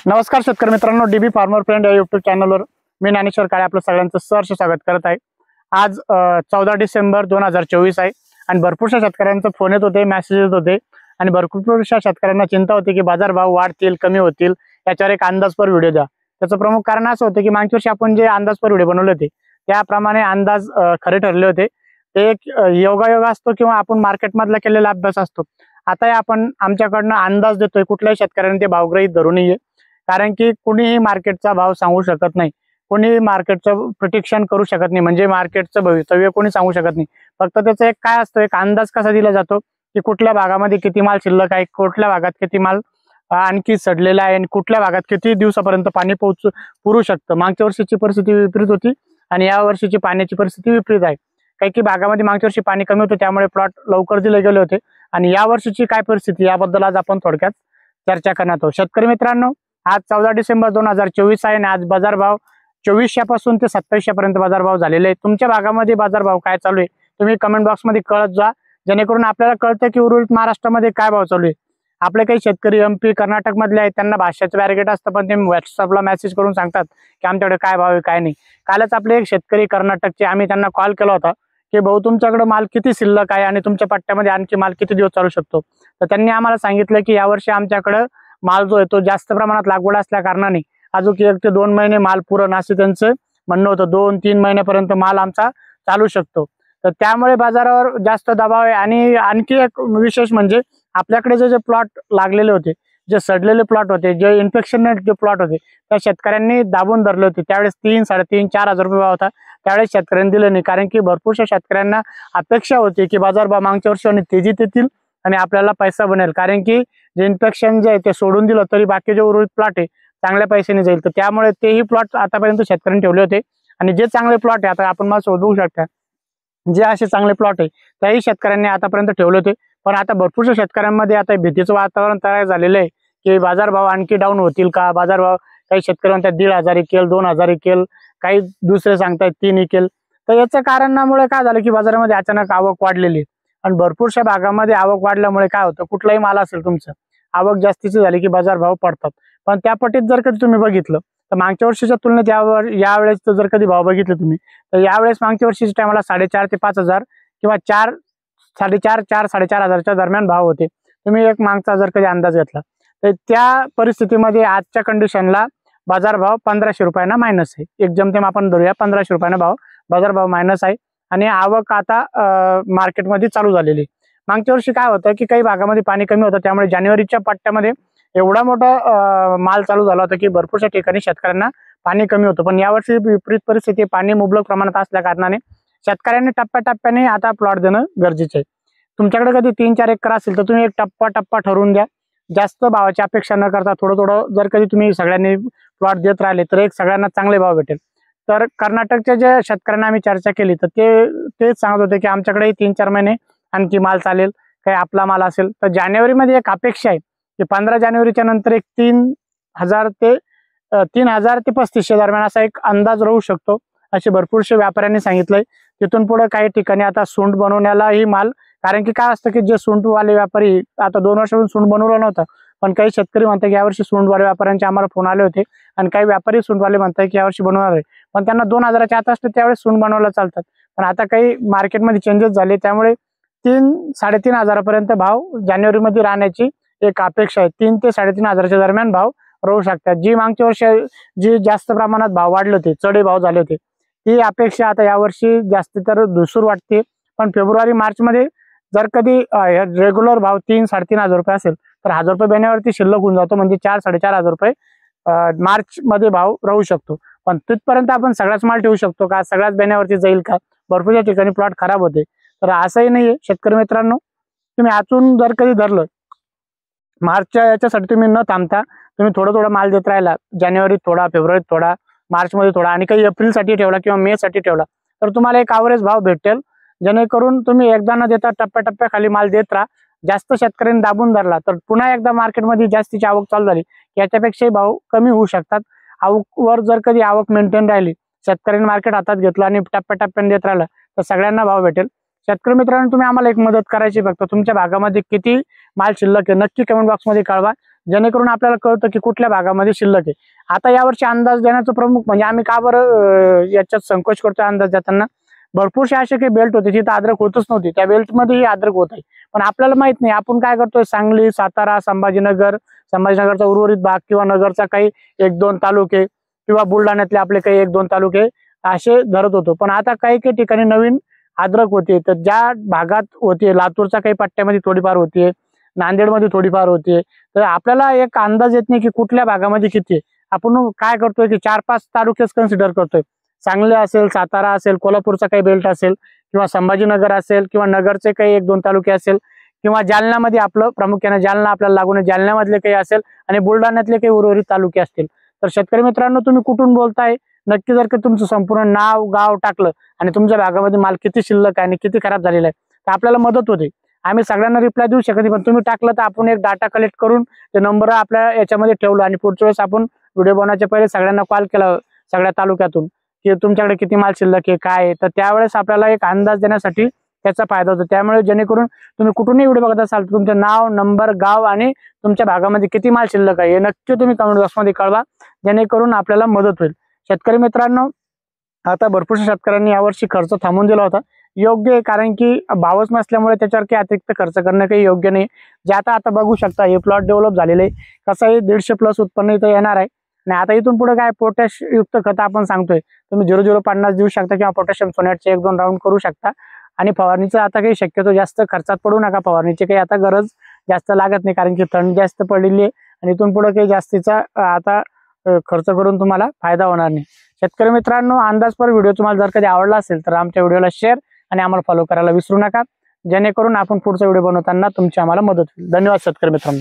नमस्कार शेतकरी मित्रांनो, डीबी फार्मर फ्रेंड या यूट्यूब चॅनलवर मी ज्ञानेश्वर काळे आपलं सगळ्यांचं सहर्ष स्वागत करत आहे। आज 14 डिसेंबर 2024 आहे आणि भरपूरशा शेतकऱ्यांचे फोन येत होते, मेसेज येत होते आणि भरपूरशा शेतकऱ्यांना चिंता होती की बाजारभाव वाढतील कमी होतील, याच्यावर एक अंदाजपर व्हिडिओ द्या। त्याचं प्रमुख कारण असं होतं की मागच्या वर्षी आपण जे अंदाजपर व्हिडिओ बनवले होते त्याप्रमाणे अंदाज खरे ठरले होते। ते एक योगायोग असतो किंवा आपण मार्केटमधला केलेला अभ्यास असतो। आता आपण आमच्याकडनं अंदाज देतोय, कुठल्याही शेतकऱ्यांनी ते भावग्रहित धरू नये, कारण की कुणीही मार्केटचा भाव सांगू शकत नाही, कोणी मार्केटचं प्रिडिक्शन करू शकत नाही, म्हणजे मार्केटचं भवितव्य कोणी सांगू शकत नाही। फक्त त्याचं एक काय असतं, एक अंदाज कसा दिला जातो की कुठल्या भागामध्ये किती माल शिल्लक आहे, कुठल्या भागात किती माल आणखी सडलेला आहे आणि कुठल्या भागात किती दिवसापर्यंत पाणी पुरू शकतं। मागच्या वर्षीची परिस्थिती विपरीत होती आणि या वर्षीची पाण्याची परिस्थिती विपरीत आहे। काही भागामध्ये मागच्या वर्षी पाणी कमी होतं, त्यामुळे प्लॉट लवकर दिले गेले होते आणि या वर्षीची काय परिस्थिती याबद्दल आज आपण थोडक्यात चर्चा करणार आहोत। शेतकरी मित्रांनो, आज 14 डिसेंबर 2024 आहे आणि आज बाजारभाव 2400 पासून ते 2700 पर्यंत बाजारभाव झालेले आहेत। तुमच्या भागामध्ये बाजारभाव काय चालू आहे तुम्ही कमेंट बॉक्स मध्ये कळत जा, जेणेकरून आपल्याला कळतं की उर्वरित महाराष्ट्रामध्ये काय भाव चालू आहे। आपले काही शेतकरी एमपी कर्नाटक मधले आहेत, त्यांना भाषाचं बॅरिगेट असतं, पण ते व्हॉट्सअपला मेसेज करून सांगतात की आमच्याकडे काय भाव आहे काय नाही। कालच आपले एक शेतकरी कर्नाटकचे, आम्ही त्यांना कॉल केला होता की भाऊ तुमच्याकडे माल किती शिल्लक आहे आणि तुमच्या पट्ट्यामध्ये आणखी माल किती दिवस चालू शकतो। तर त्यांनी आम्हाला सांगितलं की यावर्षी आमच्याकडे माल जो आहे तो जास्त प्रमाणात लागवड असल्या कारणाने अजून 1 ते 2 महिने माल पुरण असे त्यांचं म्हणणं होतं। 2-3 महिन्यापर्यंत माल आमचा चालू शकतो। तर त्यामुळे बाजारावर जास्त दबाव आहे आणि आणखी एक विशेष म्हणजे आपल्याकडे जे प्लॉट लागलेले होते, जे सडलेले प्लॉट होते, जे इन्फेक्शन जे प्लॉट होते, त्या शेतकऱ्यांनी दाबून धरले होते। त्यावेळेस 3, 3.5, 4 हजार रुपये भाव होता, त्यावेळेस शेतकऱ्यांनी दिले नाही, कारण की भरपूरशा शेतकऱ्यांना अपेक्षा होती की बाजारभाव मागच्या वर्षी तेजीत येतील आणि आपल्याला पैसा बनेल, कारण की जे इन्फेक्शन जे आहे ते सोडून दिलं तरी बाकी जे उर्वरित प्लॉट आहे चांगल्या पैशाने जाईल। तर त्यामुळे तेही प्लॉट आतापर्यंत शेतकऱ्यांनी ठेवले होते आणि जे चांगले प्लॉट आहे, आता आपण मला शोधू शकता, जे असे चांगले प्लॉट आहे त्याही शेतकऱ्यांनी आतापर्यंत ठेवले होते। पण आता भरपूरशा शेतकऱ्यांमध्ये आता भीतीचं वातावरण तयार झालेलं आहे की बाजारभाव आणखी डाऊन होतील का। बाजारभाव काही शेतकरी म्हणतात 1,500 केल, 2,000 केल, काही दुसरे सांगतात 3 केल। तर याच्या कारणामुळे काय झालं की बाजारामध्ये अचानक आवक वाढलेली आणि भरपूरशा भागामध्ये आवक वाढल्यामुळे काय होतं, कुठलाही माल असेल तुमचं, आवक जास्तीची झाली की बाजारभाव पडतात। पण त्या पटीत जर कधी तुम्ही बघितलं तर मागच्या वर्षीच्या तुलनेत यावेळेस जर कधी भाव बघितले तुम्ही, तर यावेळेस मागच्या वर्षीच्या टायमाला 4,500 ते 5,000 किंवा 4,500-4,500च्या दरम्यान भाव होते। तुम्ही एक मागचा जर कधी अंदाज घेतला तर त्या परिस्थितीमध्ये आजच्या कंडिशनला बाजारभाव 1,500 रुपयांना मायनस आहे। एक जमतेम आपण धरूया 1,500 रुपयांना बाजारभाव मायनस आहे आणि आवक आता मार्केटमध्ये चालू झालेली। मागच्या वर्षी काय होतं की काही भागामध्ये पाणी कमी होतं, त्यामुळे जानेवारीच्या पट्ट्यामध्ये एवढा मोठा माल चालू झाला होता की भरपूरशा ठिकाणी शेतकऱ्यांना पाणी कमी होतं। पण यावर्षी विपरीत परिस्थिती, पाणी मुबलक प्रमाणात असल्या कारणाने शेतकऱ्यांनी टप्प्याटप्प्याने आता प्लॉट देणं गरजेचं आहे। तुमच्याकडे कधी 3-4 एकर असेल तर तुम्ही एक टप्पा ठरवून द्या, जास्त भावाची अपेक्षा न करता थोडं जर कधी तुम्ही सगळ्यांनी प्लॉट देत राहिले तर एक सगळ्यांना चांगले भाव भेटेल। तर कर्नाटकच्या ज्या शेतकऱ्यांना आम्ही चर्चा केली तर तेच सांगत होते की आमच्याकडे 3-4 महिने आणखी माल चालेल, काही आपला माल असेल तर जानेवारीमध्ये एक अपेक्षा आहे की 15 जानेवारीच्या नंतर एक 3,000 ते 3,000 ते 3,500 दरम्यान असा एक अंदाज राहू शकतो, असे भरपूरशे व्यापाऱ्यांनी सांगितलंय। तिथून पुढे काही ठिकाणी आता सूंठ बनवण्यालाही माल, कारण की काय असतं की जे सूंठवाले व्यापारी, आता 2 वर्षापासून सूंठ बनवलं नव्हतं, पण काही शेतकरी म्हणतात की यावर्षी सूंठवाले व्यापाऱ्यांचे आम्हाला फोन आले होते आणि काही व्यापारी सूंठवाले म्हणतात की यावर्षी बनवणार आहे, पण त्यांना 2,000च्या आत असते त्यावेळेस सूंठ बनवायला चालतात। पण आता काही मार्केटमध्ये चेंजेस झाले, त्यामुळे 3,000-3,500 पर्यंत भाव जानेवारीमध्ये राहण्याची एक अपेक्षा आहे। 3,000 ते 3,500च्या दरम्यान भाव राहू शकतात। जी मागच्या वर्षी जी जास्त प्रमाणात भाव वाढले होते, चढे भाव झाले होते, ती अपेक्षा आता यावर्षी जास्त तर धुसूर वाटते। पण फेब्रुवारी मार्च मध्ये जर कधी रेग्युलर भाव 3,000-3,500 रुपये असेल तर 1,000 रुपये महिन्यावरती शिल्लक होऊन जातो, म्हणजे 4,000-4,500 रुपये मार्च मध्ये भाव राहू शकतो। पण तिथपर्यंत आपण सगळाच माल ठेवू शकतो का, सगळ्याच बेण्यावरती जाईल का, भरपूरच्या ठिकाणी प्लॉट खराब होते। तर असंही नाहीये शेतकरी मित्रांनो, तुम्ही आतून जर कधी धरलं मार्चच्या याच्यासाठी तुम्ही न थांबता तुम्ही थोडं माल देत राहिला, जानेवारीत थोडा, फेब्रुवारीत थोडा, मार्च मध्ये थोडा आणि काही एप्रिलसाठी ठेवला किंवा मे साठी ठेवला तर तुम्हाला एक ॲव्हरेज भाव भेटेल, जेणेकरून तुम्ही एकदा न देता टप्प्याटप्प्याखाली माल देत राहा। जास्त शेतकऱ्यांनी दाबून धरला तर पुन्हा एकदा मार्केटमध्ये जास्तीची आवक चालू झाली, याच्यापेक्षाही भाव कमी होऊ शकतात। आवकवर जर कधी आवक मेंटेन राहिली, शेतकऱ्यांनी मार्केट हातात घेतलं आणि टप्प्याटप्प्याने देत राहिलं तर सगळ्यांना भाव भेटेल। शेतकरी मित्रांनो, तुम्ही आम्हाला एक मदत करायची, फक्त तुमच्या भागामध्ये किती माल शिल्लक आहे नक्की कमेंट बॉक्स मध्ये कळवा, जेणेकरून आपल्याला कळतं की कुठल्या भागामध्ये शिल्लक आहे. आता यावर्षी अंदाज देण्याचं प्रमुख म्हणजे आम्ही का बरं याच्यात संकोच करतोय अंदाज देताना, भरपूरशे असे काही बेल्ट होते जिथे अद्रक होतच नव्हती, त्या बेल्टमध्येही अद्रक होत आहे. पण आपल्याला माहित नाही, आपण काय करतोय सांगली, सातारा, संभाजीनगरचा उर्वरित भाग किंवा नगरचा काही 1-2 तालुके किंवा बुलढाण्यातले आपले काही 1-2 तालुके असे धरत होतो. पण आता काही काही ठिकाणी नवीन अद्रक होते. तर ज्या भागात होते, लातूरच्या काही पट्ट्यामध्ये थोडीफार होतीये, नांदेडमध्ये थोडीफार होतीये, तर आपल्याला एक अंदाज येत नाही की कुठल्या भागामध्ये किती आहे. आपण काय करतोय की 4-5 तालुकेच कन्सिडर करतोय. सांगली असेल, सातारा असेल, कोल्हापूरचा काही बेल्ट असेल किंवा संभाजीनगर असेल किंवा नगरचे काही 1-2 तालुके असेल किंवा जालन्यामध्ये आपलं प्रामुख्याने जालना आपल्याला लागून जालन्यामधले काही असेल आणि बुलढाण्यातले काही उर्वरित तालुके असतील. तर शेतकरी मित्रांनो, तुम्ही कुठून बोलताय नक्की जर का तुमचं संपूर्ण नाव गाव टाकलं आणि तुमच्या भागामध्ये माल किती शिल्लक आहे आणि किती खराब झालेला आहे तर आपल्याला मदत होते. आम्ही सगळ्यांना रिप्लाय देऊ शकत नाही, पण तुम्ही टाकलं तर आपण एक डाटा कलेक्ट करून ते नंबर आपल्या याच्यामध्ये ठेवलं आणि पुढच्या वेळेस आपण व्हिडिओ बनवायच्या पहिले सगळ्यांना कॉल केला सगळ्या तालुक्यातून की तुमच्याकडे किती माल शिल्लक आहे काय आहे, तर त्यावेळेस आपल्याला एक अंदाज देण्यासाठी त्याचा फायदा होतो. त्यामुळे जेणेकरून तुम्ही कुठूनही व्हिडिओ बघत असाल तर तुमचं नाव, नंबर, गाव आणि तुमच्या भागामध्ये किती माल शिल्लक आहे हे नक्की तुम्ही कमेंट बॉक्समध्ये कळवा, जेणेकरून आपल्याला मदत होईल. शेतकरी मित्रांनो, आता भरपूर शेतकऱ्यांनी यावर्षी खर्च थांबून दिला होता. योग्य आहे, कारण की भावच नसल्यामुळे त्याच्यावर काही अतिरिक्त खर्च करणं काही योग्य नाही. जे आता बघू शकता हे प्लॉट डेव्हलप झालेले आहे. कसं आहे 150+ उत्पन्न इथं येणार आहे. आणि आता इथून पुढे काय पोटॅश युक्त खत आपण सांगतोय, तुम्ही 0050 देऊ शकता किंवा पोटॅशियम सोनेटचे 1-2 राऊंड करू शकता. आणि फवारणीचं आता काही शक्यतो जास्त खर्चात पडू नका. फवारणीची काही आता गरज जास्त लागत नाही, कारण की थंड जास्त पडलेली आहे आणि इथून पुढे काही जास्तीचा आता खर्च करून तुम्हाला फायदा होणार नाही. शेतकरी मित्रांनो, अंदाजपर व्हिडिओ तुम्हाला जर कधी आवडला असेल तर आमच्या व्हिडिओला शेअर आणि आम्हाला फॉलो करायला विसरू नका, जेणेकरून आपण पुढचा व्हिडिओ बनवताना तुमची आम्हाला मदत होईल. धन्यवाद शेतकरी मित्रांनो.